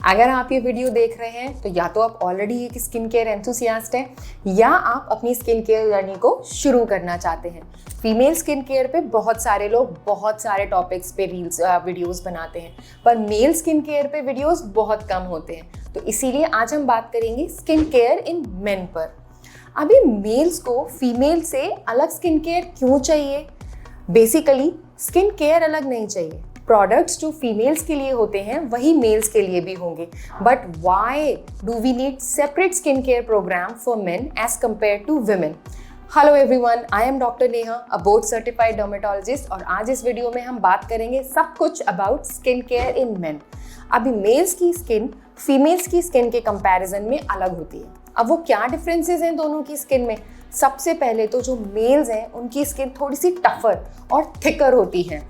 अगर आप ये वीडियो देख रहे हैं तो या तो आप ऑलरेडी एक स्किन केयर एंथुसियास्ट हैं या आप अपनी स्किन केयर जर्नी को शुरू करना चाहते हैं। फीमेल स्किन केयर पे बहुत सारे लोग बहुत सारे टॉपिक्स पे वीडियोस बनाते हैं, पर मेल स्किन केयर पे वीडियोस बहुत कम होते हैं। तो इसीलिए आज हम बात करेंगे स्किन केयर इन मेन पर। अभी मेल्स को फीमेल से अलग स्किन केयर क्यों चाहिए? बेसिकली स्किन केयर अलग नहीं चाहिए, प्रोडक्ट्स जो फीमेल्स के लिए होते हैं वही मेल्स के लिए भी होंगे। But why do we need separate skin care program for men as compare to women? Hello everyone, I am doctor Neha, a board certified dermatologist, और आज इस वीडियो में हम बात करेंगे सब कुछ about skin care in men. अभी मेल्स की स्किन फीमेल्स की स्किन के कंपैरिजन में अलग होती है। अब वो क्या डिफरेंसेस हैं दोनों की स्किन में? सबसे पहले तो जो मेल्स हैं उनकी स्किन थोड़ी सी टफर और थिकर होती है,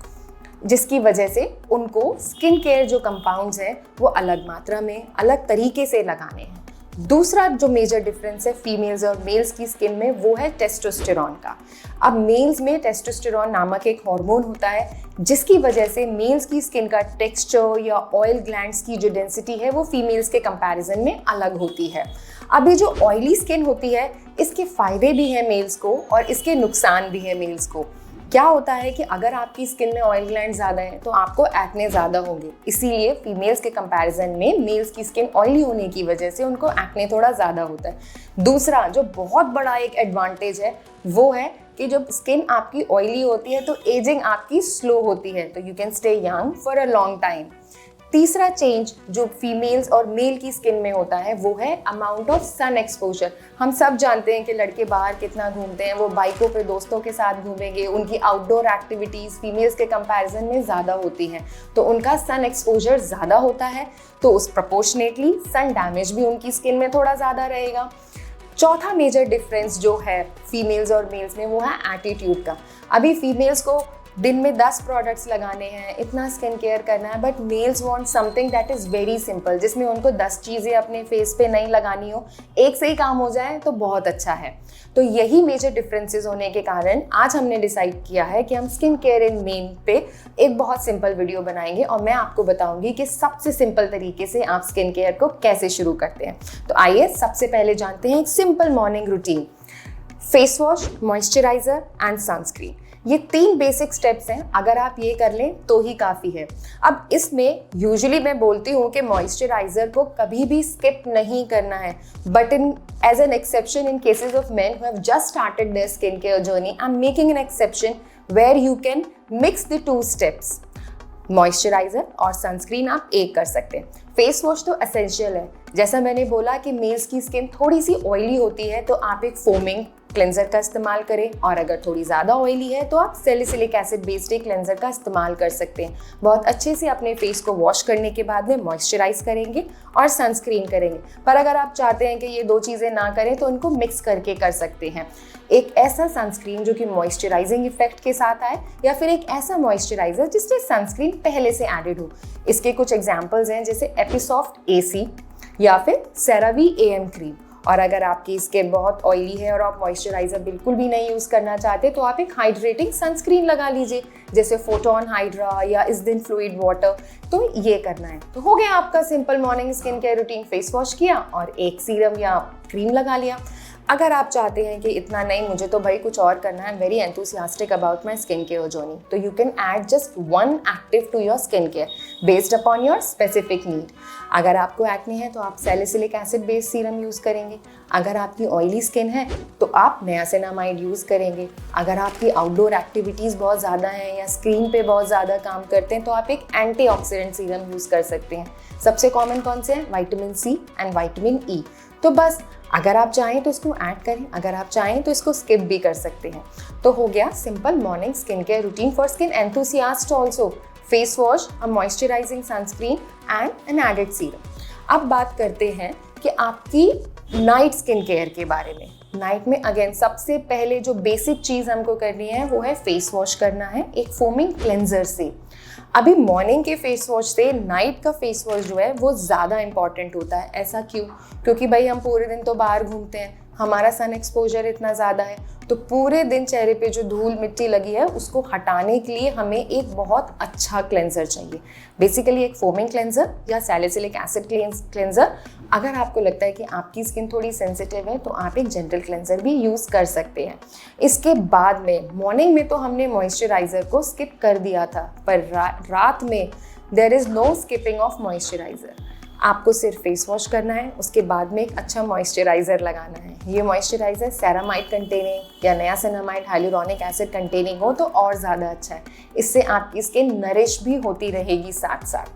जिसकी वजह से उनको स्किन केयर जो कंपाउंड्स हैं वो अलग मात्रा में अलग तरीके से लगाने हैं। दूसरा जो मेजर डिफरेंस है फीमेल्स और मेल्स की स्किन में वो है टेस्टोस्टेरॉन का। अब मेल्स में टेस्टोस्टेरॉन नामक एक हार्मोन होता है जिसकी वजह से मेल्स की स्किन का टेक्सचर या ऑयल ग्लैंड्स की जो डेंसिटी है वो फीमेल्स के कंपैरिजन में अलग होती है। अभी जो ऑयली स्किन होती है इसके फायदे भी हैं मेल्स को और इसके नुकसान भी हैं मेल्स को। क्या होता है कि अगर आपकी स्किन में ऑयल ग्लैंड ज़्यादा हैं तो आपको एक्ने ज़्यादा होंगे, इसीलिए फीमेल्स के कंपैरिजन में मेल्स की स्किन ऑयली होने की वजह से उनको एक्ने थोड़ा ज़्यादा होता है। दूसरा जो बहुत बड़ा एक एडवांटेज है वो है कि जब स्किन आपकी ऑयली होती है तो एजिंग आपकी स्लो होती है, तो you can stay young for a long time. तीसरा चेंज जो फीमेल्स और मेल की स्किन में होता है वो है अमाउंट ऑफ सन एक्सपोजर। हम सब जानते हैं कि लड़के बाहर कितना घूमते हैं, वो बाइकों पे दोस्तों के साथ घूमेंगे, उनकी आउटडोर एक्टिविटीज़ फीमेल्स के कंपैरिजन में ज़्यादा होती हैं, तो उनका सन एक्सपोजर ज़्यादा होता है, तो उस प्रोपोर्शनेटली सन डैमेज भी उनकी स्किन में थोड़ा ज़्यादा रहेगा। चौथा मेजर डिफरेंस जो है फीमेल्स और मेल्स में वो है एटीट्यूड का। अभी फीमेल्स को दिन में 10 प्रोडक्ट्स लगाने हैं, इतना स्किन केयर करना है, but males want something that is very simple, जिसमें उनको 10 चीज़ें अपने फेस पे नहीं लगानी हो, एक से ही काम हो जाए तो बहुत अच्छा है। तो यही मेजर डिफरेंसेस होने के कारण आज हमने डिसाइड किया है कि हम स्किन केयर इन मेन पे एक बहुत सिंपल वीडियो बनाएंगे और मैं आपको बताऊंगी कि सबसे सिंपल तरीके से आप स्किन केयर को कैसे शुरू करते हैं। तो आइए सबसे पहले जानते हैं एक simple morning routine. Face wash, moisturiser and sunscreen, ये 3 बेसिक स्टेप्स हैं। अगर आप ये कर लें तो ही काफ़ी है। अब इसमें यूजुअली मैं बोलती हूँ कि मॉइस्चराइजर को कभी भी स्किप नहीं करना है, but in as an exception in cases of men who have just started their skin care journey, I am making an exception where you can mix the 2 steps. Moisturizer और sunscreen आप एक कर सकते हैं। Face wash तो essential है। जैसा मैंने बोला कि मेल्स की स्किन थोड़ी सी ऑयली होती है तो आप एक फोमिंग क्लेंजर का इस्तेमाल करें, और अगर थोड़ी ज़्यादा ऑयली है तो आप सैलिसिलिक एसिड बेस्ड एक क्लेंजर का इस्तेमाल कर सकते हैं। बहुत अच्छे से अपने फेस को वॉश करने के बाद में मॉइस्चराइज करेंगे और सनस्क्रीन करेंगे। पर अगर आप चाहते हैं कि ये 2 चीज़ें ना करें तो उनको मिक्स करके कर सकते हैं। एक ऐसा सनस्क्रीन जो कि मॉइस्चराइजिंग इफेक्ट के साथ आए, या फिर एक ऐसा मॉइस्चराइजर जिसमें सनस्क्रीन पहले से एडेड हो। इसके कुछ एग्जाम्पल्स हैं जैसे एपिसॉफ्ट AC या फिर सेरावी AM क्रीम। और अगर आपकी स्किन बहुत ऑयली है और आप मॉइस्चराइजर बिल्कुल भी नहीं यूज़ करना चाहते तो आप एक हाइड्रेटिंग सनस्क्रीन लगा लीजिए, जैसे फोटोन हाइड्रा या इस दिन फ्लूइड वाटर। तो ये करना है। तो हो गया आपका simple morning skin care routine. Face wash किया और एक सीरम या क्रीम लगा लिया। अगर आप चाहते हैं कि इतना नहीं, मुझे तो भाई कुछ और करना है, very enthusiastic about my skin care journey, तो you can add just 1 active to your skin care based upon your specific need. अगर आपको एक्ने है तो आप salicylic acid based serum use करेंगे। अगर आपकी ऑयली स्किन है तो आप नियासिनामाइड यूज़ करेंगे। अगर आपकी आउटडोर एक्टिविटीज़ बहुत ज़्यादा हैं या स्क्रीन पे बहुत ज़्यादा काम करते हैं तो आप एक एंटीऑक्सीडेंट सीरम यूज़ कर सकते हैं। सबसे कॉमन कौन से हैं? Vitamin C and vitamin E। तो बस अगर आप चाहें तो इसको ऐड करें, अगर आप चाहें तो इसको स्किप भी कर सकते हैं। तो हो गया simple morning skin care routine for skin enthusiast also. Face wash, a moisturizing sunscreen and an added serum. अब बात करते हैं कि आपकी नाइट स्किन केयर के बारे में। नाइट में अगेन सबसे पहले जो बेसिक चीज़ हमको करनी है वो है फेस वॉश करना है एक फोमिंग क्लेंजर से। अभी मॉर्निंग के फेस वॉश से नाइट का फेस वॉश जो है वो ज़्यादा इंपॉर्टेंट होता है। ऐसा क्यों? क्योंकि भाई हम पूरे दिन तो बाहर घूमते हैं, हमारा सन एक्सपोजर इतना ज़्यादा है, तो पूरे दिन चेहरे पे जो धूल मिट्टी लगी है उसको हटाने के लिए हमें एक बहुत अच्छा क्लेंजर चाहिए। बेसिकली एक फोमिंग क्लेंजर या सैलिसिलिक एसिड क्लेंजर। अगर आपको लगता है कि आपकी स्किन थोड़ी सेंसिटिव है तो आप एक जेंटल क्लेंजर भी यूज़ कर सकते हैं। इसके बाद में मॉर्निंग में तो हमने मॉइस्चराइज़र को स्किप कर दिया था, पर रात में there is no skipping of moisturizer. आपको सिर्फ फेस वॉश करना है, उसके बाद में एक अच्छा मॉइस्चराइज़र लगाना है। ये मॉइस्चराइज़र सेरामाइड कंटेनिंग या नियासिनामाइड हाइलुरोनिक एसिड कंटेनिंग हो तो और ज़्यादा अच्छा है। इससे आपकी स्किन नरिश भी होती रहेगी साथ साथ।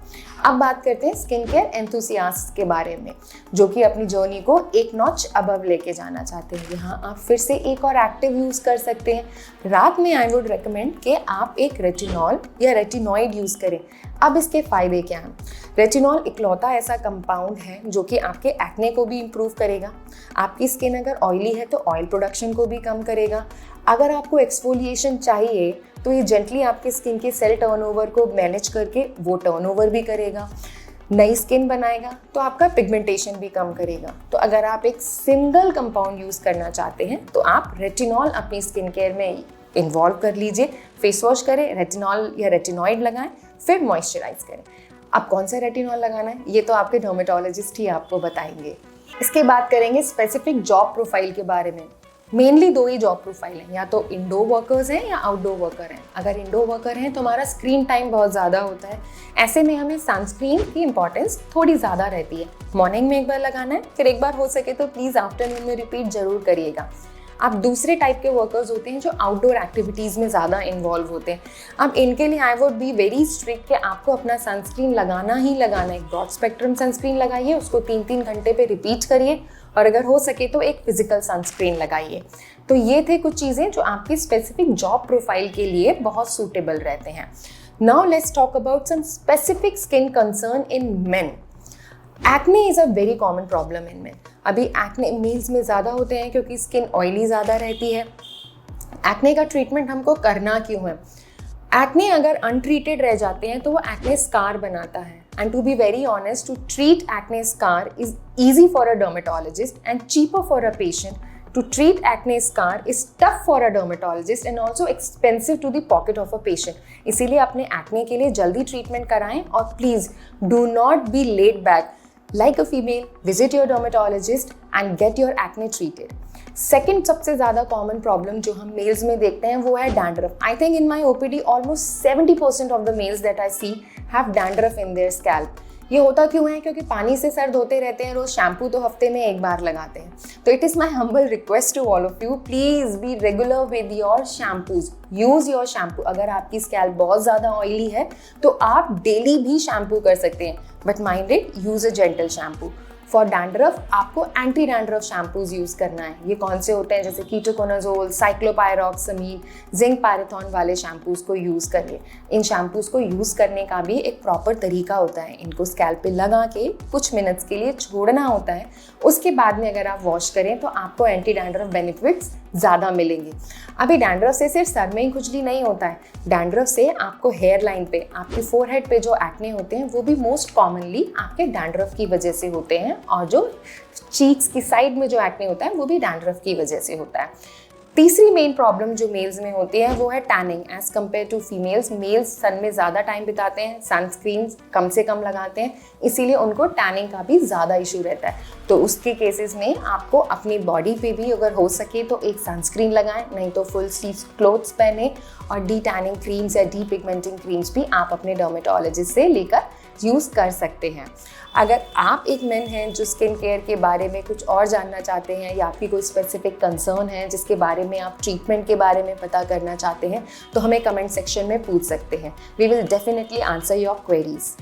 अब बात करते हैं स्किन केयर एंथुसियास्ट के बारे में, जो कि अपनी जर्नी को एक नॉच अबव लेके जाना चाहते हैं। यहाँ आप फिर से एक और एक्टिव यूज़ कर सकते हैं। रात में आई वुड रिकमेंड कि आप एक रेटिनॉल या रेटिनॉइड यूज़ करें। अब इसके फ़ायदे क्या हैं? रेटिनॉल इकलौता ऐसा कंपाउंड है जो कि आपके एक्ने को भी इम्प्रूव करेगा। आपकी स्किन अगर ऑयली है तो ऑयल प्रोडक्शन को भी कम करेगा। अगर आपको एक्सफोलिएशन चाहिए तो ये जेंटली आपके स्किन के सेल टर्नओवर को मैनेज करके वो टर्नओवर भी करेगा। नई स्किन बनाएगा तो आपका पिगमेंटेशन भी कम करेगा। तो अगर आप एक सिंगल कंपाउंड यूज़ करना चाहते हैं तो आप रेटिनॉल अपनी स्किन केयर में इन्वॉल्व कर लीजिए। फेस वॉश करें, रेटिनॉल या रेटिनॉइड लगाएं, फिर मॉइस्चराइज करें। अब कौन सा रेटिनॉल लगाना है ये तो आपके डर्मेटोलॉजिस्ट ही आपको बताएंगे। इसके बाद करेंगे स्पेसिफिक जॉब प्रोफाइल के बारे में। मेनली दो ही जॉब प्रोफाइल हैं, या तो इंडोर वर्कर्स हैं या आउटडोर वर्कर हैं। अगर इंडोर वर्कर हैं तो हमारा स्क्रीन टाइम बहुत ज़्यादा होता है। ऐसे में हमें सनस्क्रीन की इंपॉर्टेंस थोड़ी ज़्यादा रहती है। मॉर्निंग में एक बार लगाना है, फिर एक बार हो सके तो प्लीज़ आफ्टरनून में रिपीट ज़रूर करिएगा। अब दूसरे टाइप के वर्कर्स होते हैं जो आउटडोर एक्टिविटीज़ में ज़्यादा इन्वॉल्व होते हैं। अब इनके लिए I would be very strict कि आपको अपना सनस्क्रीन लगाना ही लगाना है। ब्रॉड स्पेक्ट्रम सनस्क्रीन लगाइए, उसको 3-3 घंटे पे रिपीट करिए, और अगर हो सके तो एक फिजिकल सनस्क्रीन लगाइए। तो ये थे कुछ चीज़ें जो आपकी स्पेसिफिक जॉब प्रोफाइल के लिए बहुत सूटेबल रहते हैं। Now let's talk about some specific skin concern in men. Acne is a very common problem in men. अभी एक्ने मेल्स में ज़्यादा होते हैं क्योंकि स्किन ऑयली ज़्यादा रहती है। एक्ने का ट्रीटमेंट हमको करना क्यों है? एक्ने अगर अनट्रीटेड रह जाते हैं तो वो एक्ने स्कार बनाता है। And to be very honest, to treat acne scar is easy for a dermatologist and cheaper for a patient. To treat acne scar is tough for a dermatologist and also expensive to the pocket of a patient. इसीलिए अपने acne के लिए जल्दी treatment कराएं और please do not be late back. Like a female, visit your dermatologist and get your acne treated. Second सबसे ज़्यादा common problem जो हम मेल्स में देखते हैं वो है dandruff. I think in my OPD almost 70% of the males that I see have dandruff in their scalp. ये होता क्यों है? क्योंकि पानी से सर धोते रहते हैं, रोज शैम्पू तो हफ्ते में एक बार लगाते हैं। तो it is my humble request to all of you, please be regular with your shampoos. Use your shampoo. अगर आपकी स्कैल्प बहुत ज़्यादा ऑयली है तो आप डेली भी शैम्पू कर सकते हैं, but mind it, use a gentle shampoo. For dandruff आपको एंटी डैंड्रफ शैम्पूज यूज़ करना है। ये कौन से होते हैं? जैसे कीटोकोनाजोल, साइक्लोपायरॉक्सामीन, जिंक पैराथॉन वाले शैम्पूज को यूज़ करिए। इन शैम्पूज को यूज़ करने का भी एक प्रॉपर तरीका होता है। इनको स्कैल्प पे लगा के कुछ मिनट्स के लिए छोड़ना होता है। उसके बाद में अगर आप वॉश करें तो आपको एंटी डैंड्रफ बेनिफिट्स ज़्यादा मिलेंगे। अभी डैंड्रफ से सिर्फ सर में ही खुजली नहीं होता है, डैंड्रफ से आपको हेयर लाइन पे, आपके फोरहेड पे जो एक्ने होते हैं वो भी मोस्ट कॉमनली आपके डैंड्रफ की वजह से होते हैं, और जो चीक्स की साइड में जो एक्ने होता है वो भी डैंड्रफ की वजह से होता है। तीसरी मेन प्रॉब्लम जो मेल्स में होती है वो है tanning as compare to females. Males sun में ज़्यादा टाइम बिताते हैं, सनस्क्रीन कम से कम लगाते हैं, इसीलिए उनको टैनिंग का भी ज़्यादा इशू रहता है। तो उसके केसेस में आपको अपनी बॉडी पे भी अगर हो सके तो एक सनस्क्रीन लगाएं, नहीं तो फुल स्लीव क्लोथ्स पहने, और डी टैनिंग क्रीम्स या डी पिगमेंटिंग क्रीम्स भी आप अपने डर्मेटोलॉजिस्ट से लेकर यूज़ कर सकते हैं। अगर आप एक मेन हैं जो स्किन केयर के बारे में कुछ और जानना चाहते हैं, या आपकी कोई स्पेसिफिक कंसर्न है जिसके बारे में आप ट्रीटमेंट के बारे में पता करना चाहते हैं, तो हमें कमेंट सेक्शन में पूछ सकते हैं। We will definitely answer your queries.